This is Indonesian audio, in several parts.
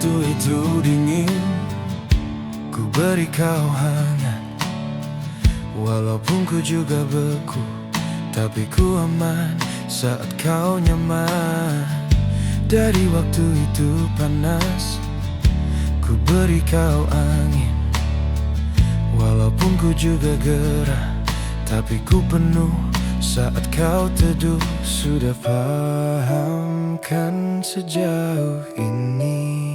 waktu itu dingin, ku beri kau hangat. Walaupun ku juga beku, tapi ku aman saat kau nyaman. Dari waktu itu panas, ku beri kau angin. Walaupun ku juga gerah, tapi ku penuh saat kau teduh. Sudah paham kan sejauh ini.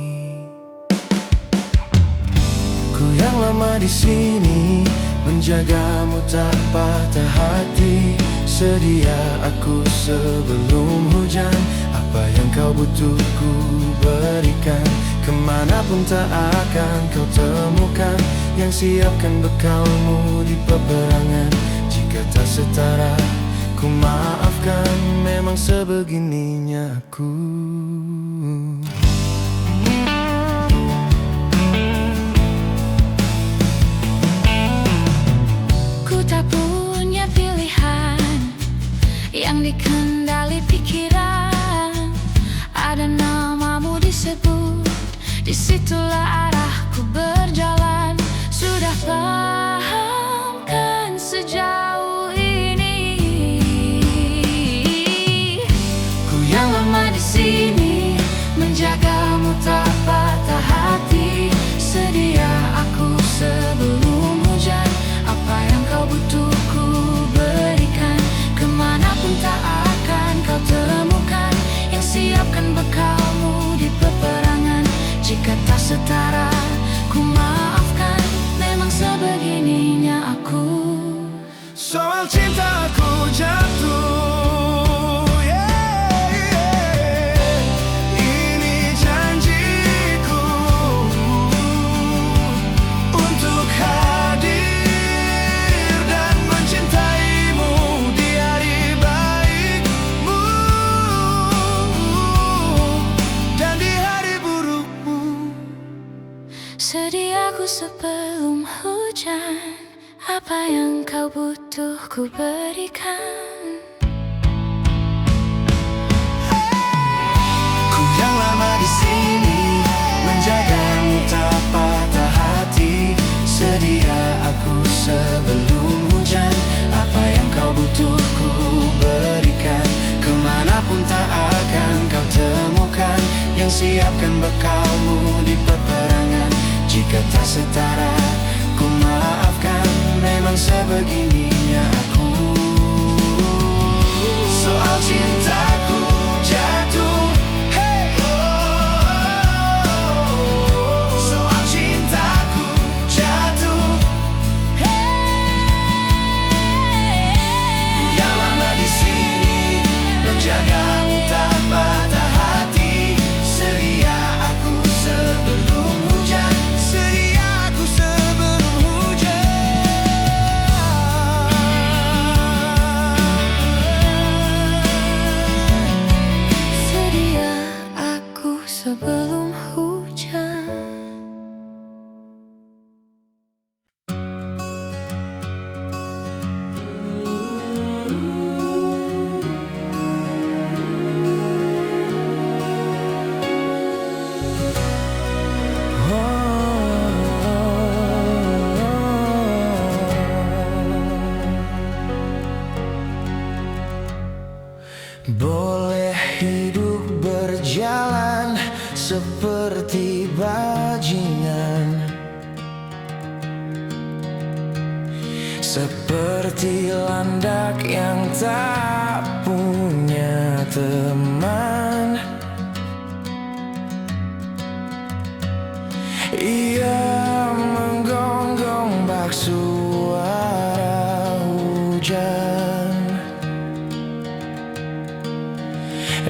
Ku yang lama di sini, menjagamu tak patah hati. Sedia aku sebelum hujan, apa yang kau butuh ku berikan. Kemanapun tak akan kau temukan, yang siapkan bekalmu di peperangan. Jika tak setara, ku maafkan. Memang sebegininya aku. Ku tak punya pilihan yang dikendali pikiran. Ada namamu disebut, disitulah arahku berjalan. Sudah paham kan sejauh ini. Ku yang lama di sini, Menjagamu tak patah hati. Sedia aku sebelum hujan, apa yang kau butuh ku berikan. Kemanapun tak akan kau temukan, yang siapkan bekalmu di peperangan. Jika tak setara, ku maafkan. Memang sebegininya aku. soal cinta aku jatuh, ini janjiku untuk hadir dan mencintaimu di hari baikmu dan di hari burukmu. Sedia aku sebelum hujan, apa yang kau butuh ku berikan. Ku yang lama di sini, menjagamu tak patah hati. Sedia aku sebelum hujan, apa yang kau butuh ku berikan. Kemanapun tak akan kau temukan, yang siapkan bekalmu di peperangan. Jika tak setara, ku maafkan. Memang sebegininya aku. Soal cintaku jatuh, soal cintaku jatuh. Yang lama di sini, menjagamu tak patah hati. Sedia aku sebelum hujan, sedia aku sebelum hujan. Sedia aku sebelum hujan. Boleh hidup berjalan seperti bajingan, seperti landak yang tak punya teman. Ia menggonggong bak suara hujan,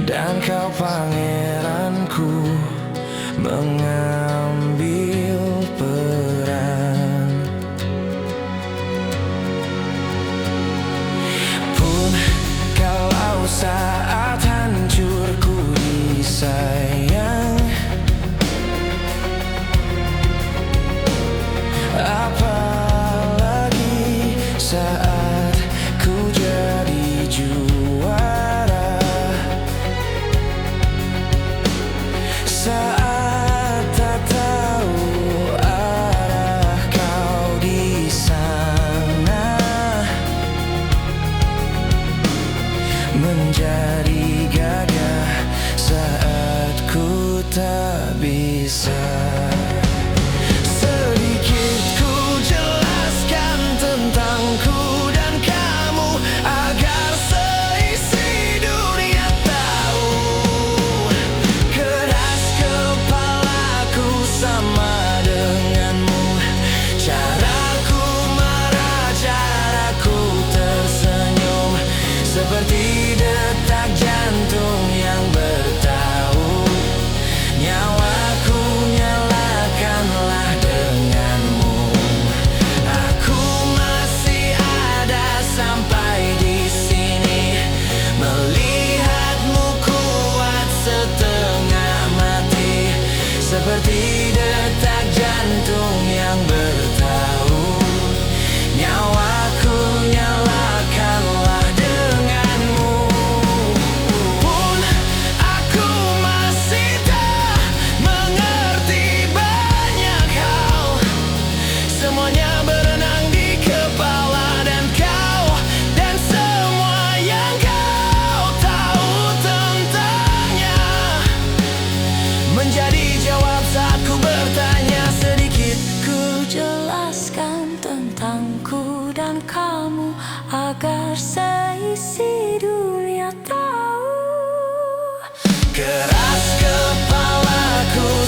dan kau pangeranku mengambil peran. Pun kalau saat hancurku disayang, apalagi saat ku jadi juara, saat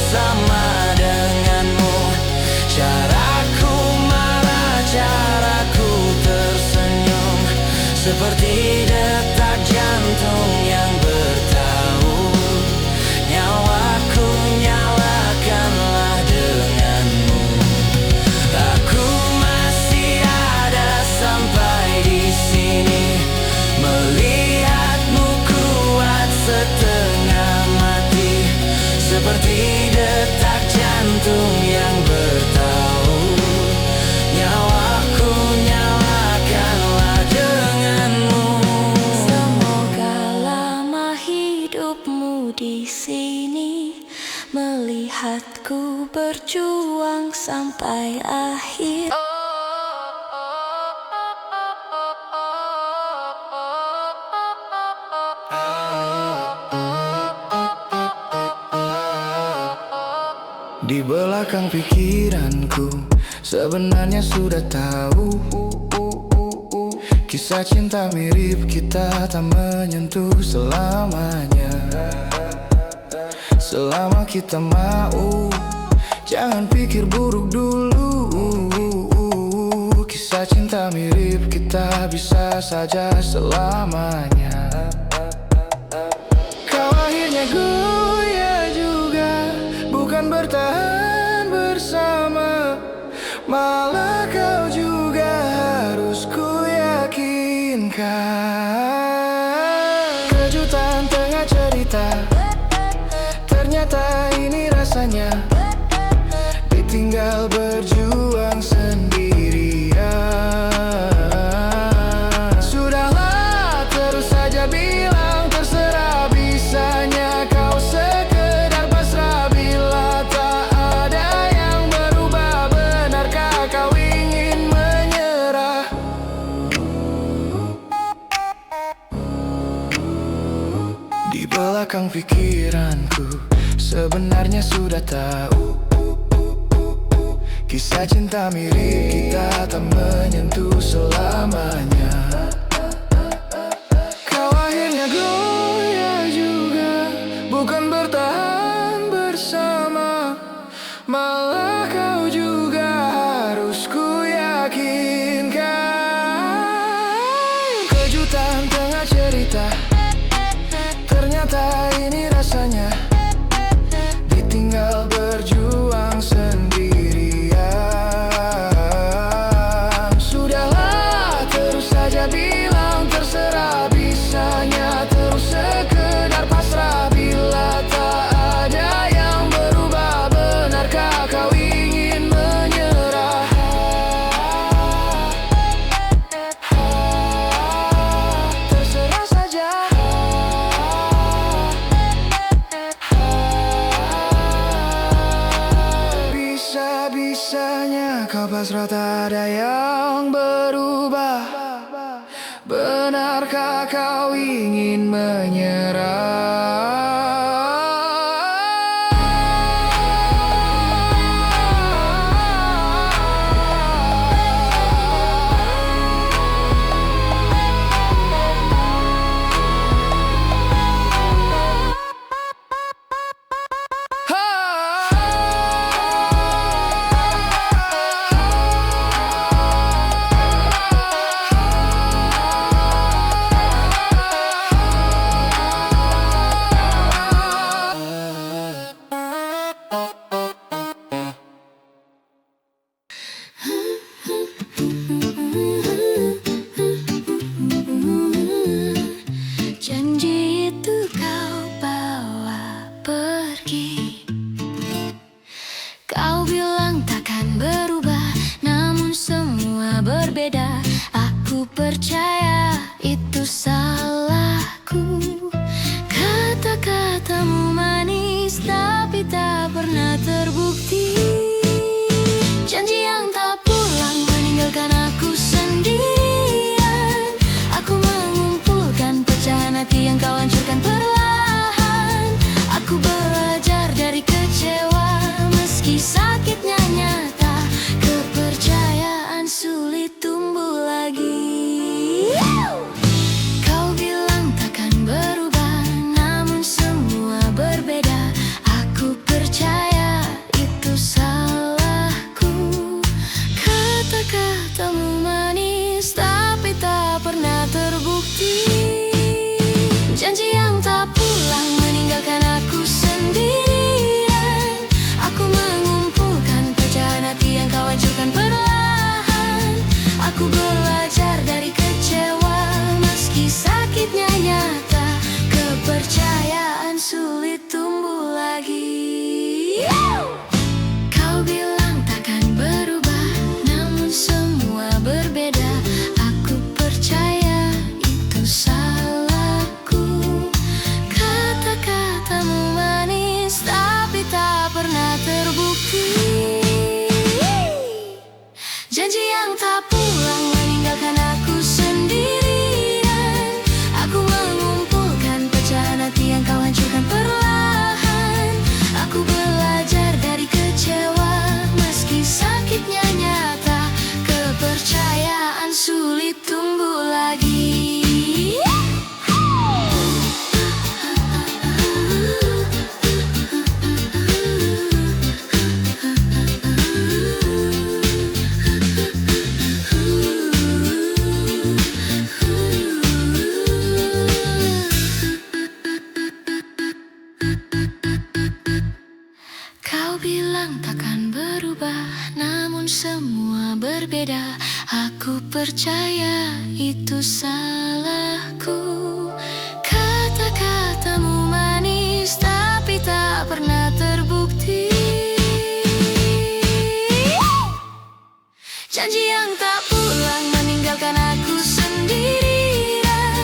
bersama denganmu. Caraku marah, caraku tersenyum, seperti detak jantung yang bertaut. Nyawaku nyalakanlah denganmu. Aku masih ada sampai di sini, melihatmu kuat setengah mati, seperti detak jantung yang bertaut. Nyawaku nyalakanlah denganmu. Semoga lama hidupmu di sini, melihatku berjuang sampai akhir. Di belakang pikiranku sebenarnya sudah tahu, kisah cinta mirip kita tak menyentuh selamanya. Selama kita mau, jangan pikir buruk dulu. Kisah cinta mirip kita bisa saja selamanya. Kau akhirnya goyah juga, bukan bertahan bersama, malah kau juga harus ku yakinkan. Kejutan tengah cerita, ternyata ini rasanya ditinggal berjuang sendirian. Sudahlah, terus saja bilang terserah, bisanya kau sekedar pasrah bila tak ada yang berubah. Benarkah kau ingin menyerah? Di belakang pikiranku sebenarnya sudah tahu, kisah cinta mirip kita tak menyentuh selamanya. Kau akhirnya goyah juga, bukan bertahan bersama, malah kau juga harus ku yakinkan. Kejutan tengah cerita, ternyata ini rasanya ditinggal berjuang sendirian. Sudahlah, terus saja bilang terserah, bisanya terus sekedar pasrah bila tak ada yang berubah. Benarkah kau ingin menyerah? Terserah saja. Bisa-bisanya kau pasrah, tak ada yang berubah. Benarkah kau ingin menyerah? Janji yang tak pulang meninggalkan aku sendirian. Aku mengumpulkan pecahan hati yang kau hancurkan perlahan. Aku belajar dari kecewa meski sakitnya nyata. Kepercayaan sulit tumbuh lagi. Kau bilang takkan berubah, namun semua berbeda. Aku percaya itu salahku. Kata-katamu manis tapi tak pernah terbukti. Janji yang tak pulang meninggalkan aku sendirian.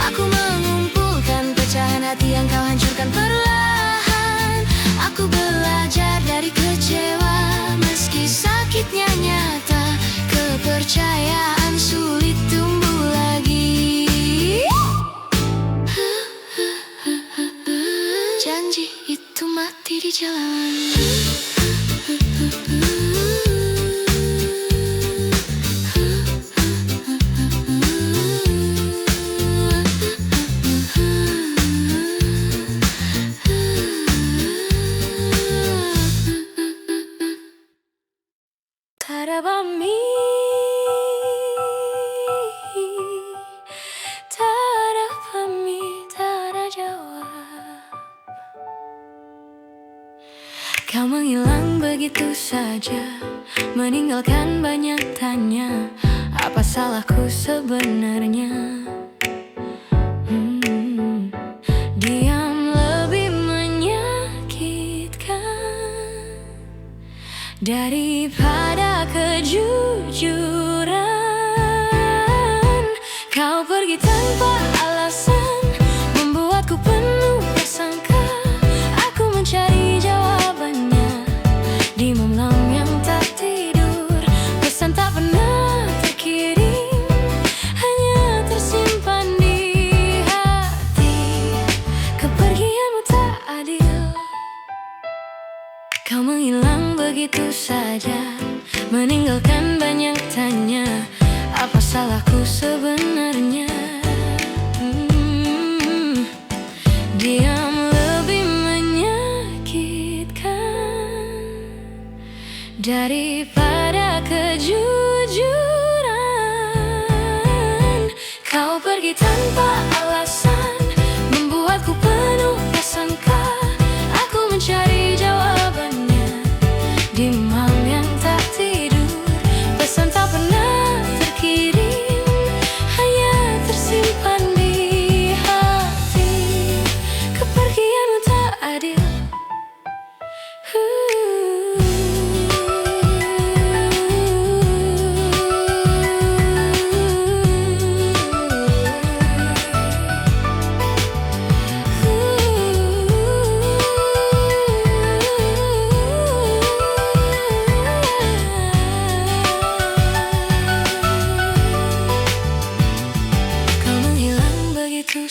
Aku mengumpulkan pecahan hati yang kau hancurkan perlahan. Aku belajar dari kecewa meski sakitnya nyata. Kepercayaan sulit tumbuh lagi. Janji itu mati di jalan. Tarabami, tarabami, tarajawab. Kau menghilang begitu saja, meninggalkan banyak tanya. Apa salahku sebenarnya? Diam lebih menyakitkan daripada kejujuran. Kau pergi tanpa alasan, membuatku penuh prasangka. Aku mencari jawabannya di malam yang tak tidur. Pesan tak pernah terkirim, hanya tersimpan di hati. Kepergianmu tak adil. Kau menghilang begitu saja, meninggalkan banyak tanya. Apa salahku sebenarnya? Diam lebih menyakitkan daripada kejujuran. Kau pergi tanpa alasan, membuatku penuh prasangka. Aku mencari jawabannya di malam yang tak tidur. Pesan tak pernah terkirim, hanya tersimpan di hati. Kepergianmu tak adil.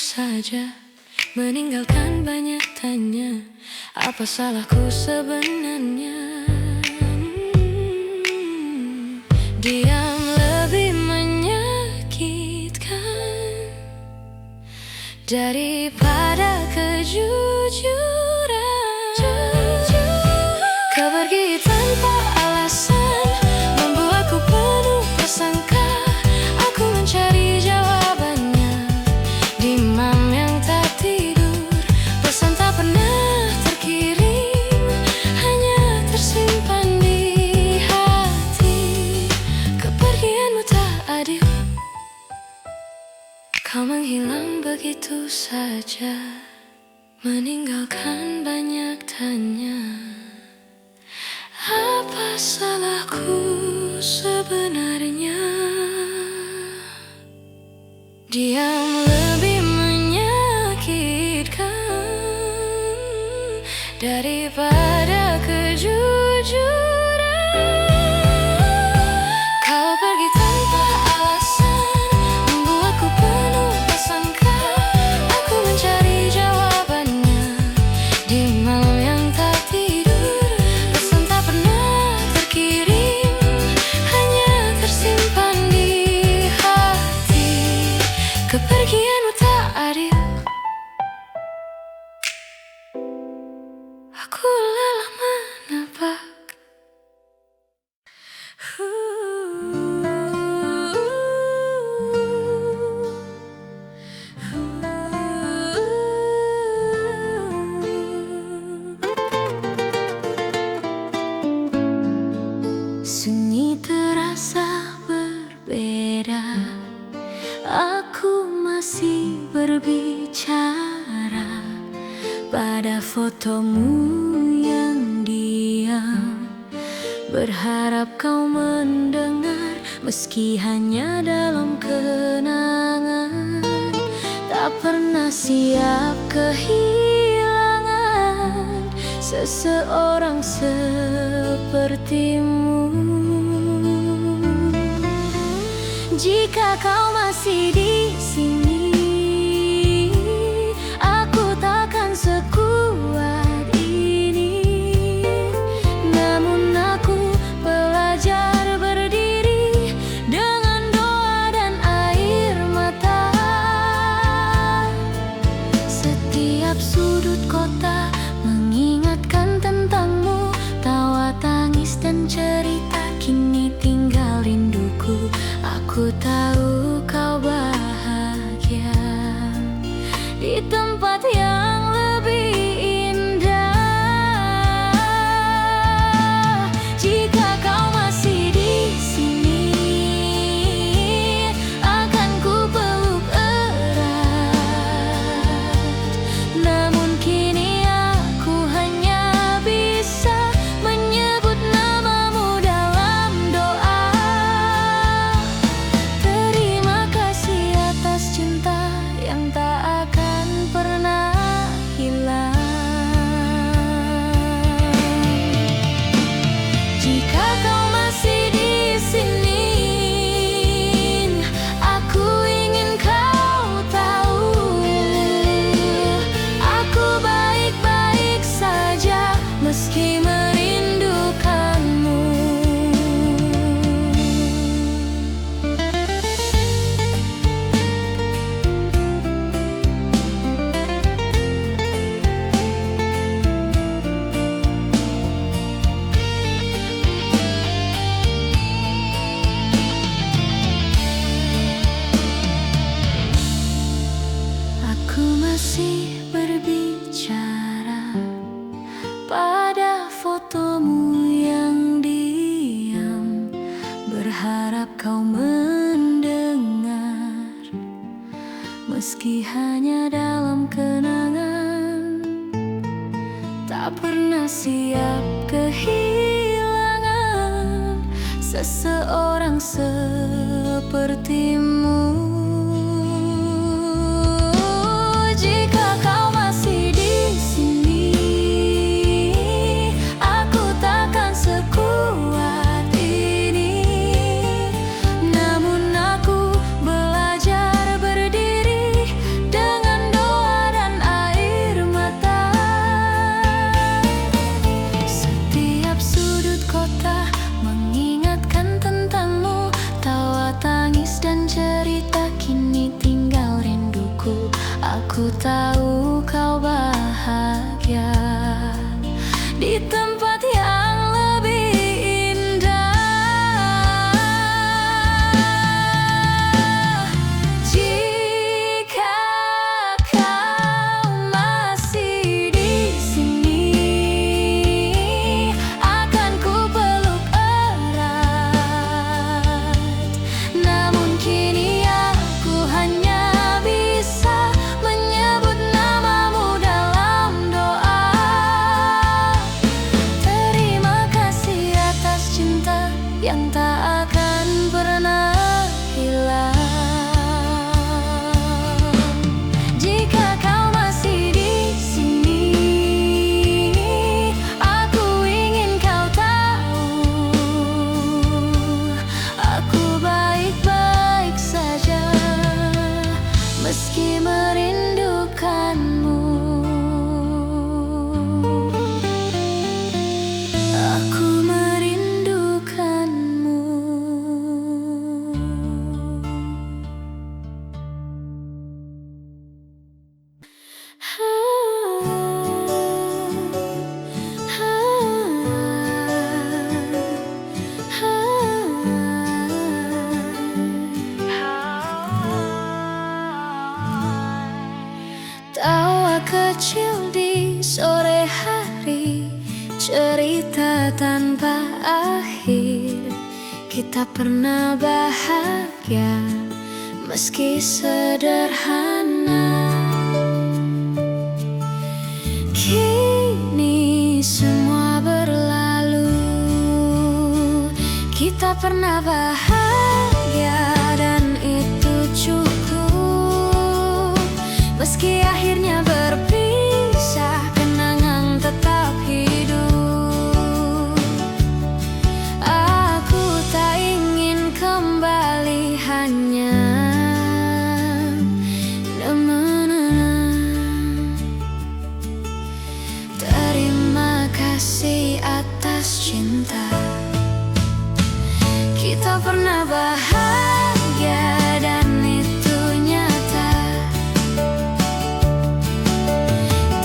Saja meninggalkan banyak tanya. Apa salahku sebenarnya? Diam lebih menyakitkan daripada kejujuran. Kau pergi tanpa alasan, membuatku penuh prasangka. Aku mencari jawabannya di malam yang tak tidur. Pesan tak pernah terkirim, hanya tersimpan di hati. Kepergianmu tak adil. Kau menghilang begitu saja, meninggalkan banyak tanya. Apa salahku sebenarnya? Diam lebih menyakitkan daripada kejujuran. Sunyi terasa berbeda. Aku masih berbicara pada fotomu yang diam, berharap kau mendengar meski hanya dalam kenangan. Tak pernah siap kehilangan seseorang sepertimu. Jika kau masih di sini, aku takkan sekuat ini. Namun aku belajar berdiri dengan doa dan air mata. Setiap sudut kota mengingatkan tentangmu, tawa tangis dan cerita kini tinggal rinduku. Aku tahu kau bahagia di tempat yang lebih indah. Jika kau masih di sini, akan ku peluk erat. Namun kini aku hanya bisa menyebut namamu dalam doa. Terima kasih atas cinta yang tak akan pernah hilang. Jika kau masih di sini, aku ingin kau tahu, aku baik-baik saja meski merindukanmu. Aku masih berbicara pada fotomu yang diam, berharap kau mendengar meski hanya dalam kenangan. Tak pernah siap kehilangan seseorang sepertimu. Jika kau masih di sini, aku takkan sekuat ini. Namun aku belajar berdiri dengan doa dan air mata. Setiap sudut kota mengingatkan tentangmu, tawa tangis dan cerita kini tinggal rinduku. Aku tahu kau bahagia di tempat yang lebih indah. Jika kau masih di sini, akan ku peluk erat. Namun kini aku hanya bisa menyebut namamu dalam doa. Terima kasih atas cinta yang tak akan pernah hilang. Jika kau masih di sini, aku ingin kau tahu, aku baik-baik saja meski merindukanmu. Aku merindukanmu. Kita pernah bahagia meski sederhana. Kini semua berlalu. Kita pernah bahagia dan itu cukup. Meski akhirnya berpisah, kenangan tetap hidup. Aku tak ingin kembali, hanya terima kasih atas cinta. Kita pernah bahagia dan itu nyata.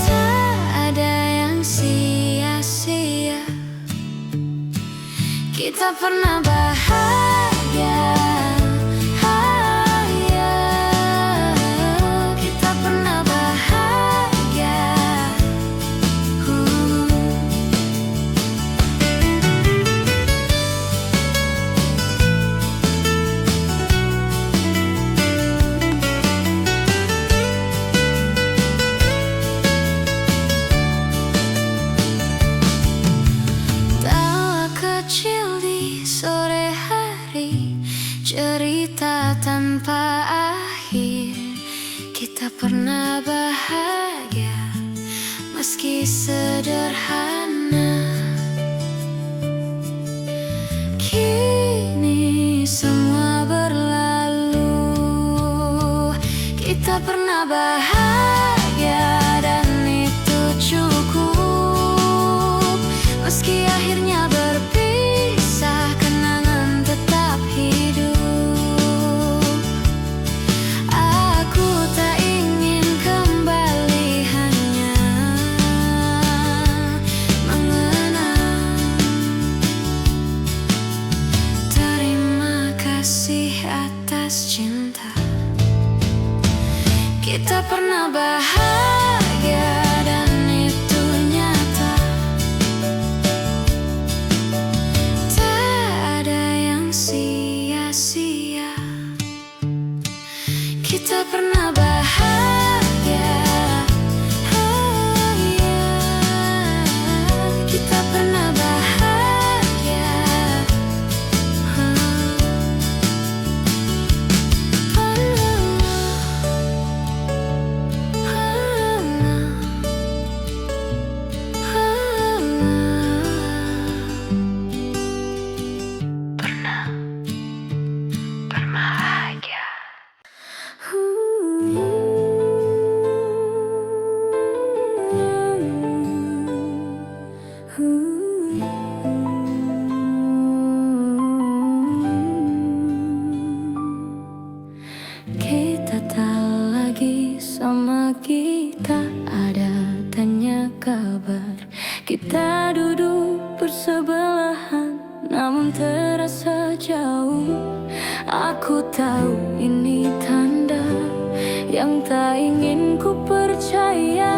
Tak ada yang sia-sia. Kita pernah bahagia. Kita pernah bahagia. Tawa kecil di sore hari, cerita tanpa akhir. Kita pernah bahagia meski sederhana. Kini semua berlalu. Kita pernah bahagia dan itu cukup. Meski akhirnya berpisah, kenangan tetap hidup. Aku tak ingin kembali, hanya mengenang. Terima kasih atas cinta. Kita pernah bahagia dan itu nyata. Tak ada yang sia-sia. Kita pernah bahagia. Kita pernah bahagia. Berbahagia. Kita tak lagi sama, kita ada tanya kabar. Kita duduk bersebelahan, namun terasa jauh. Aku tahu ini tanda yang tak ingin ku percaya.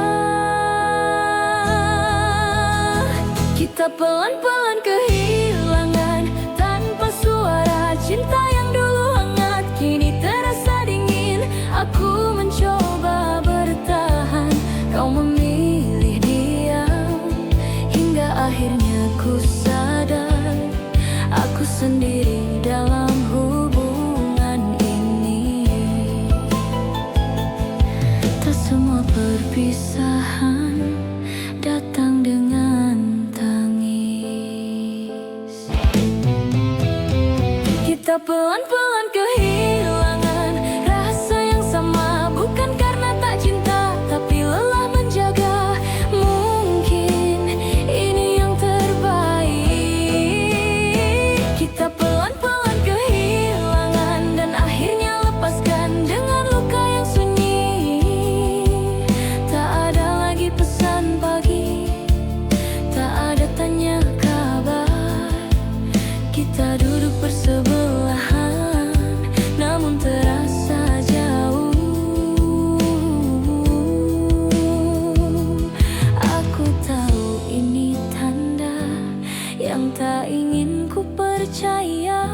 Kita pelan-pelan kehilangan tanpa suara. Cinta yang dulu hangat kini terasa dingin. Aku mencoba bertahan, kau memilih diam. Hingga akhirnya ku sadar, aku sendiri dalam hubungan ini. Tak semua perpisahan datang dengan tangis. Kita pelan-pelan kehilangan rasa yang sama. Bukan karena tak cinta, tapi lelah menjaga. Mungkin ini yang terbaik. Kita pelan-pelan kehilangan dan akhirnya lepaskan dengan luka yang sunyi. Tak ada lagi pesan pagi, tak ada tanya kabar. Kita duduk bersebelahan, namun terasa jauh. Aku tahu ini tanda yang tak ingin ku percaya.